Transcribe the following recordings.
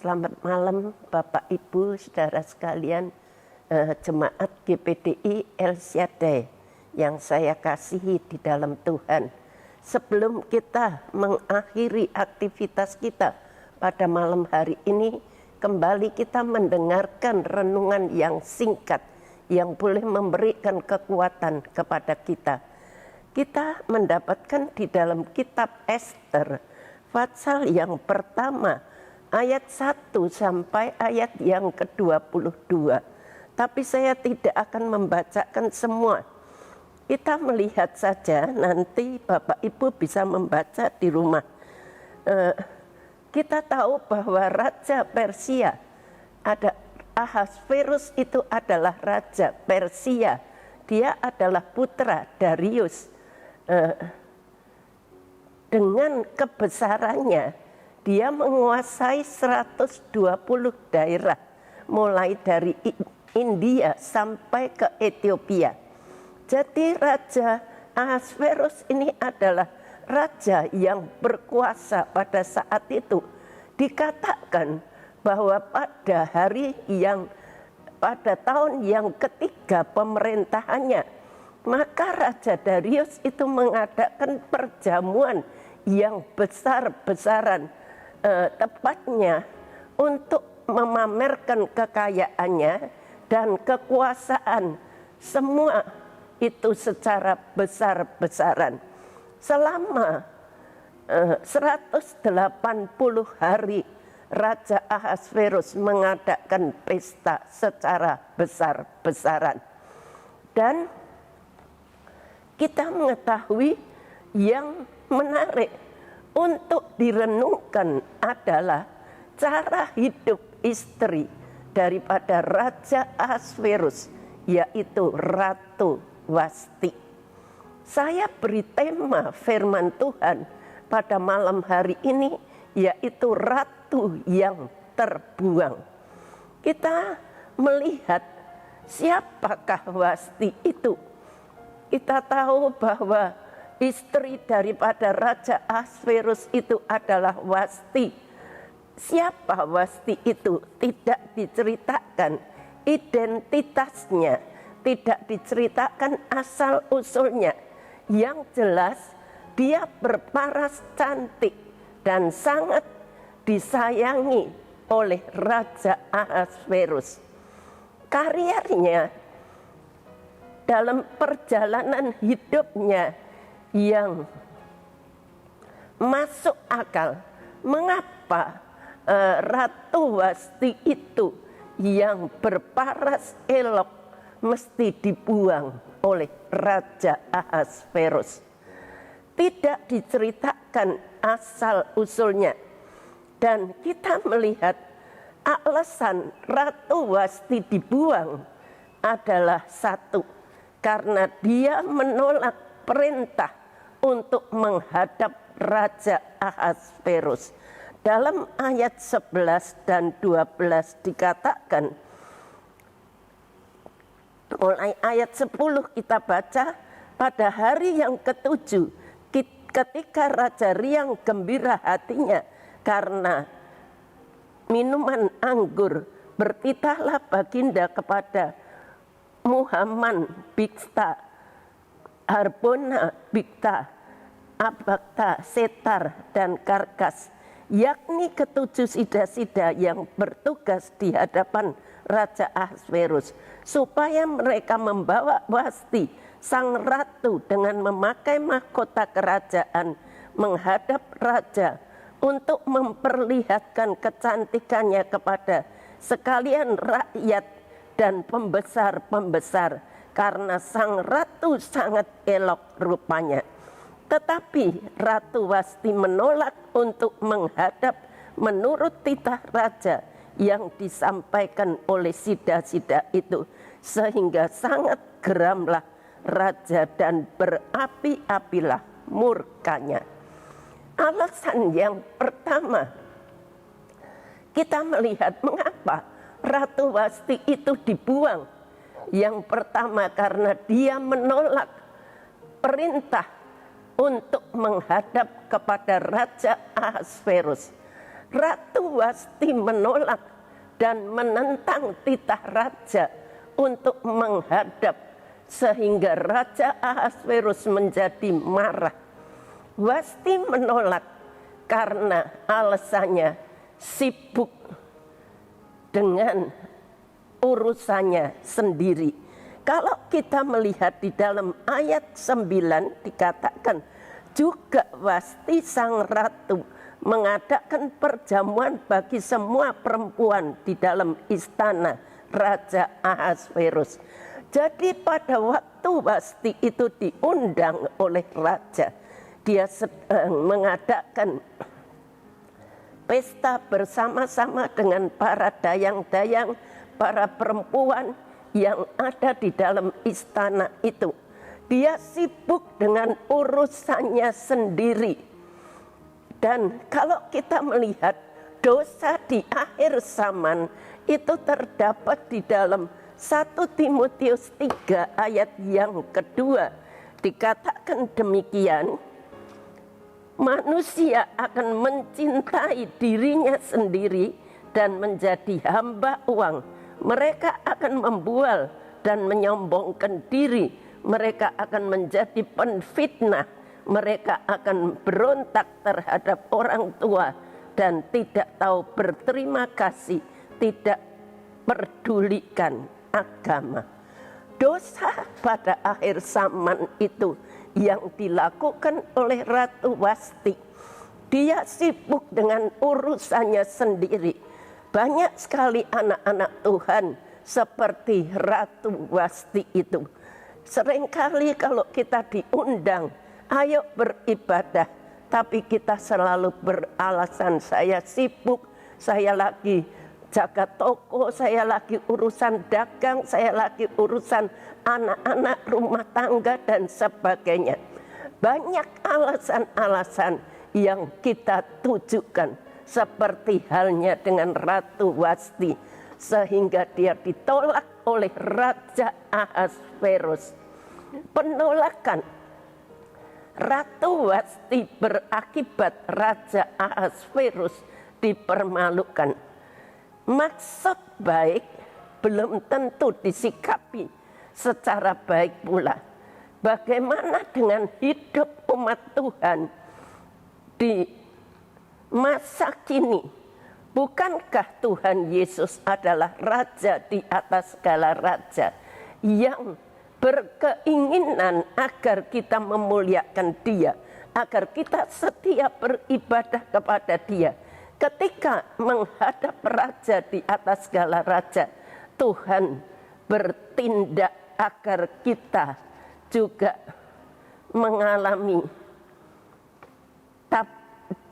Selamat malam Bapak Ibu saudara sekalian, jemaat GPDI El Shaddai yang saya kasihi di dalam Tuhan. Sebelum kita mengakhiri aktivitas kita pada malam hari ini, kembali kita mendengarkan renungan yang singkat yang boleh memberikan kekuatan kepada kita. Kita mendapatkan di dalam kitab Ester pasal yang pertama ayat 1 sampai ayat yang ke-22. Tapi saya tidak akan membacakan semua. Kita melihat saja, nanti Bapak Ibu bisa membaca di rumah. Kita tahu bahwa Raja Persia, ada Ahasverus itu adalah Raja Persia. Dia adalah putra Darius. Dengan kebesarannya, dia menguasai 120 daerah, mulai dari India sampai ke Ethiopia. Jadi Raja Ahasverus ini adalah raja yang berkuasa pada saat itu. Dikatakan bahwa pada tahun yang ketiga pemerintahannya, maka Raja Darius itu mengadakan perjamuan yang besar-besaran, tepatnya untuk memamerkan kekayaannya dan kekuasaan, semua itu secara besar-besaran. Selama 180 hari Raja Ahasverus mengadakan pesta secara besar-besaran. Dan kita mengetahui yang menarik untuk direnungkan adalah cara hidup istri daripada Raja Ahasverus, yaitu Ratu Wasti. Saya beri tema firman Tuhan pada malam hari ini, yaitu Ratu yang Terbuang. Kita melihat siapakah Wasti itu. Kita tahu bahwa istri daripada Raja Ahasverus itu adalah Wasti. Siapa Wasti itu? Tidak diceritakan identitasnya, tidak diceritakan asal-usulnya. Yang jelas dia berparas cantik dan sangat disayangi oleh Raja Ahasverus. Karirnya dalam perjalanan hidupnya yang masuk akal. Mengapa Ratu Wasti itu yang berparas elok mesti dibuang oleh Raja Ahasverus? Tidak diceritakan asal usulnya. Dan kita melihat alasan Ratu Wasti dibuang adalah satu, karena dia menolak perintah untuk menghadap Raja Ahasverus. Dalam ayat 11 dan 12 dikatakan, mulai ayat 10 kita baca, pada hari yang ketujuh, ketika Raja riang gembira hatinya karena minuman anggur, bertitahlah baginda kepada Muhammad Bigtha, Harbona Bigtha, Abagtha, Setar, dan Karkas, yakni ketujuh sida-sida yang bertugas di hadapan Raja Ahasverus, supaya mereka membawa Wasti sang ratu dengan memakai mahkota kerajaan menghadap raja untuk memperlihatkan kecantikannya kepada sekalian rakyat dan pembesar-pembesar, karena sang ratu sangat elok rupanya. Tetapi Ratu Wasti menolak untuk menghadap menurut titah raja yang disampaikan oleh sida-sida itu, sehingga sangat geramlah raja dan berapi-apilah murkanya. Alasan yang pertama, kita melihat mengapa Ratu Wasti itu dibuang. Yang pertama, karena dia menolak perintah untuk menghadap kepada Raja Ahasverus. Ratu Wasti menolak dan menentang titah raja untuk menghadap, sehingga Raja Ahasverus menjadi marah. Wasti menolak karena alasannya sibuk dengan urusannya sendiri. Kalau kita melihat di dalam ayat 9 dikatakan juga Wasti sang ratu mengadakan perjamuan bagi semua perempuan di dalam istana Raja Ahasverus. Jadi pada waktu Wasti itu diundang oleh raja, dia sedang mengadakan pesta bersama-sama dengan para dayang-dayang, para perempuan yang ada di dalam istana itu. Dia sibuk dengan urusannya sendiri. Dan kalau kita melihat dosa di akhir zaman itu terdapat di dalam 1 Timotius 3 ayat yang kedua. Dikatakan demikian, manusia akan mencintai dirinya sendiri dan menjadi hamba uang. Mereka akan membual dan menyombongkan diri. Mereka akan menjadi penfitnah. Mereka akan berontak terhadap orang tua dan tidak tahu berterima kasih, tidak pedulikan agama. Dosa pada akhir zaman itu yang dilakukan oleh Ratu Wasti. Dia sibuk dengan urusannya sendiri. Banyak sekali anak-anak Tuhan seperti Ratu Wasti itu. Seringkali kalau kita diundang, ayo beribadah, tapi kita selalu beralasan saya sibuk, saya lagi jaga toko, saya lagi urusan dagang, saya lagi urusan anak-anak, rumah tangga dan sebagainya. Banyak alasan-alasan yang kita tujukan, seperti halnya dengan Ratu Wasti, sehingga dia ditolak oleh Raja Ahasverus. Penolakan Ratu Wasti berakibat Raja Ahasverus dipermalukan. Maksud baik belum tentu disikapi secara baik pula. Bagaimana dengan hidup umat Tuhan di masa kini? Bukankah Tuhan Yesus adalah Raja di atas segala raja yang berkeinginan agar kita memuliakan Dia, agar kita setia beribadah kepada Dia? Ketika menghadap raja di atas segala raja, Tuhan bertindak agar kita juga mengalami,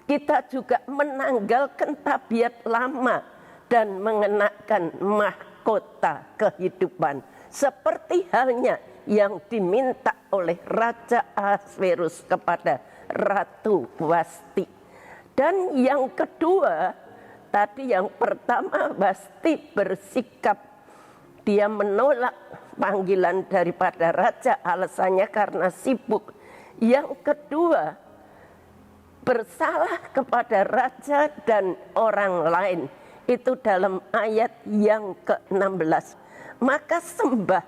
kita juga menanggalkan tabiat lama dan mengenakan mahkota kehidupan. Seperti halnya yang diminta oleh Raja Ahasverus kepada Ratu Wasti. Dan yang kedua, tadi yang pertama Wasti bersikap, dia menolak panggilan daripada raja, alasannya karena sibuk. Yang kedua, bersalah kepada raja dan orang lain. Itu dalam ayat yang ke-16. Maka sembah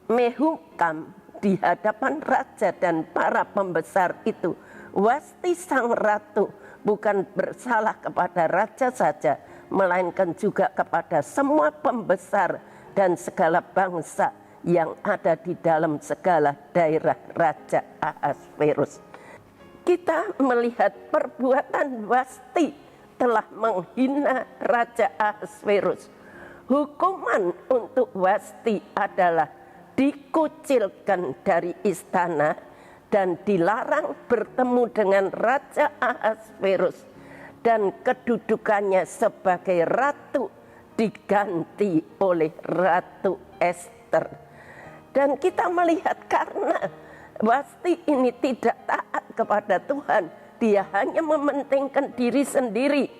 Mehukam di hadapan raja dan para pembesar itu. Wasti sang ratu bukan bersalah kepada raja saja, melainkan juga kepada semua pembesar dan segala bangsa yang ada di dalam segala daerah Raja Ahasverus. Kita melihat perbuatan Wasti telah menghina Raja Ahasverus. Hukuman untuk Wasti adalah dikucilkan dari istana dan dilarang bertemu dengan Raja Ahasverus, dan kedudukannya sebagai ratu diganti oleh Ratu Ester. Dan kita melihat karena Wasti ini tidak taat kepada Tuhan, dia hanya mementingkan diri sendiri,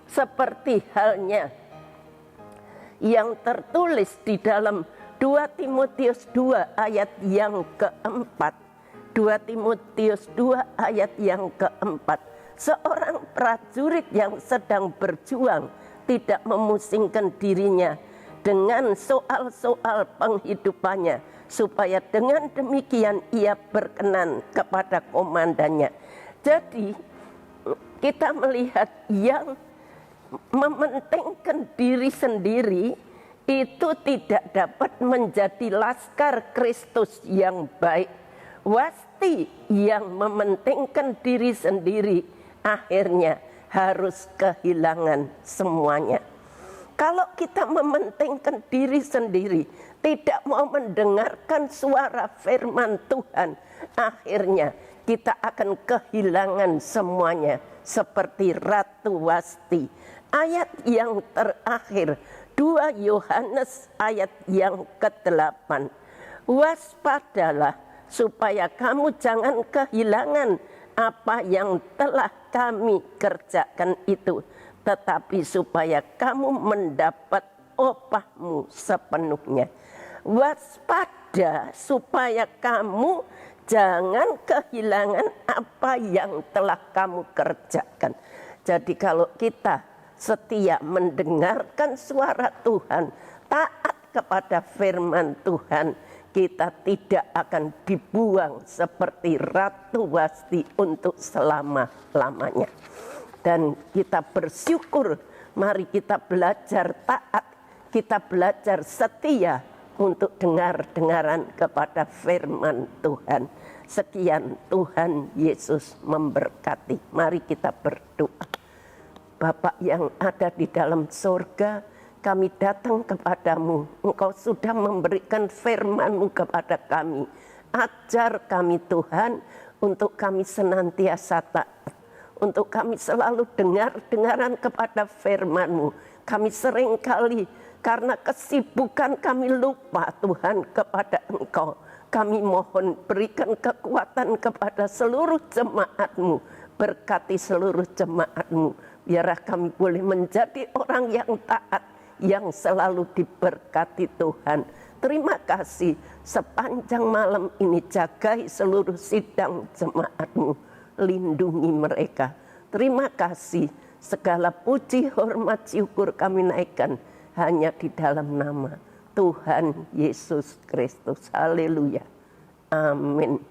seperti halnya yang tertulis di dalam 2 Timotius 2 ayat yang keempat. 2 Timotius 2 ayat yang keempat. Seorang prajurit yang sedang berjuang tidak memusingkan dirinya dengan soal-soal penghidupannya, supaya dengan demikian ia berkenan kepada komandannya. Jadi kita melihat yang mementingkan diri sendiri itu tidak dapat menjadi laskar Kristus yang baik. Wasti yang mementingkan diri sendiri akhirnya harus kehilangan semuanya. Kalau kita mementingkan diri sendiri, tidak mau mendengarkan suara firman Tuhan, akhirnya kita akan kehilangan semuanya seperti Ratu Wasti. Ayat yang terakhir 2 Yohanes ayat yang ke-8. Waspadalah supaya kamu jangan kehilangan apa yang telah kami kerjakan itu, tetapi supaya kamu mendapat upahmu sepenuhnya. Waspada supaya kamu jangan kehilangan apa yang telah kamu kerjakan. Jadi kalau kita setia mendengarkan suara Tuhan, taat kepada firman Tuhan, kita tidak akan dibuang seperti Ratu Wasti untuk selama-lamanya. Dan kita bersyukur, mari kita belajar taat, kita belajar setia untuk dengar-dengaran kepada firman Tuhan. Sekian, Tuhan Yesus memberkati. Mari kita berdoa. Bapa yang ada di dalam surga, kami datang kepadamu. Engkau sudah memberikan firman-Mu kepada kami. Ajar kami Tuhan, untuk kami senantiasa taat. Untuk kami selalu dengar-dengaran kepada firman-Mu. Kami seringkali karena kesibukan kami lupa Tuhan kepada Engkau. Kami mohon berikan kekuatan kepada seluruh jemaat-Mu. Berkati seluruh jemaat-Mu. Biarlah kami boleh menjadi orang yang taat, yang selalu diberkati Tuhan. Terima kasih sepanjang malam ini, jagai seluruh sidang jemaat-Mu, lindungi mereka. Terima kasih, segala puji, hormat, syukur kami naikkan hanya di dalam nama Tuhan Yesus Kristus. Haleluya. Amin.